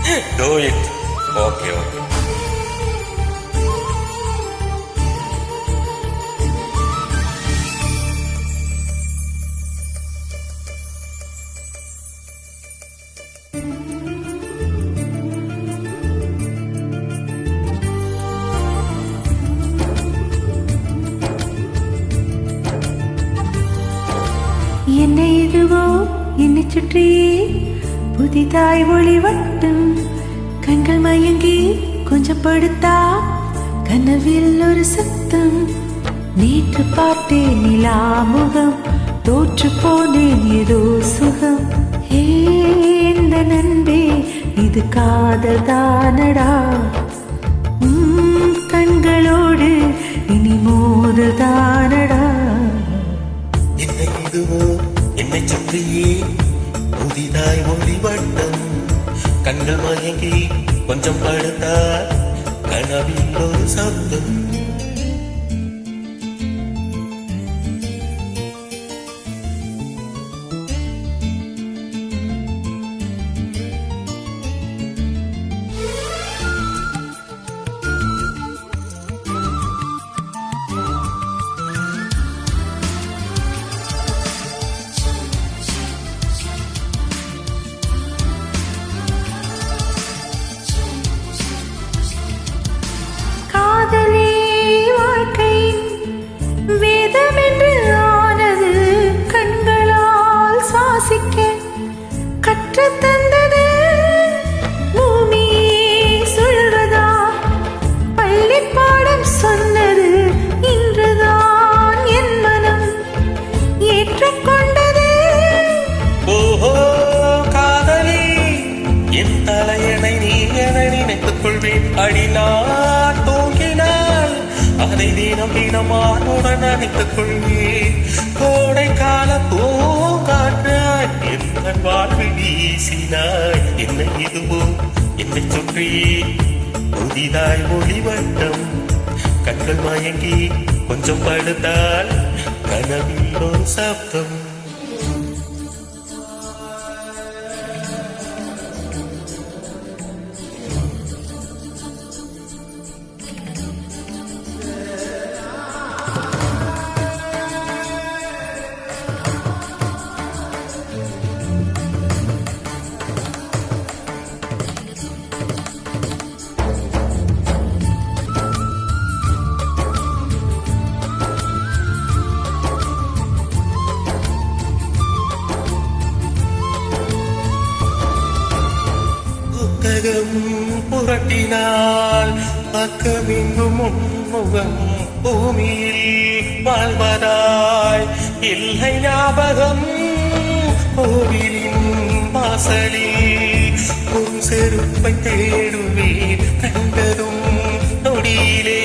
Do it. Okay, okay. என்னை இதுவோ என்னை சுற்றியே புதிதாய் ஒளிவட்டும் கண்கள் மயங்கி கொஞ்சம் படுத்தா கனவில் ஒரு சத்தம் நேற்று பார்த்தேன் நிலாமுகம் தோற்று போனேன் ஏதோ சுகம் இந்த நண்பே இது காதல் தானடா கண்களோடு இனி மோதல் தானடா என்னை இதுவோ என்னை சுற்றியே புதிதாய் ஒளிவட்டம் கண்கள் மயங்கி கொஞ்சம் படுத்தா கனவில் ஒரு சப்தம் தந்தது பூமியே சொல்வதா பள்ளி பாடம் சொன்னது இன்றுதான் என் மனம் ஏற்றுக்கொண்டது ஓஹோ காதலி என் தலையணை நீ என நினைத்துக் கொள்வேன் அடினா தூங்கினால் அதை தினம் தினம் ஆணுடன் நினைத்துக் கொள்வேன் கோடை கால பூங்காற்றாய் என் வாழ்வில் வீசினாய் என்னை இதுவோ என்னை சுற்றி புதிதாய் ஒளிவட்டம் கண்கள் மயங்கி கொஞ்சம் படுத்தால் கனவில் ஒரு சப்தம் புரட்டினால் பக்கமெங்கும் முகம் பூமியில் வாழ்வதாய் இல்லை ஞாபகம் கோவிலின் வாசலில் உன் செருப்பை தேடுவேன் கண்டதும் நொடியிலே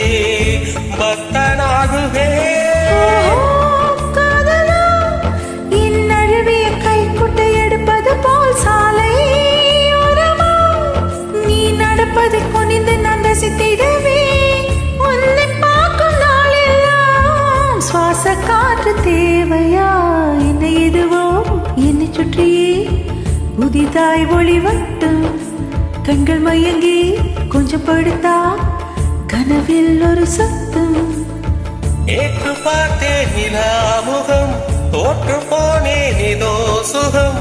பக்தனாகுவே காற்று தேவையா என்னை எதுவோ என்னை சுற்றியே புதிதாய் ஒளிவட்டும் கண்கள் மயங்கி கொஞ்சம் படுத்தா கனவில் ஒரு சத்தம் ஏற்று பார்த்தேன் நிலாமுகம் தோற்று போனேன் ஏதோ சுகம்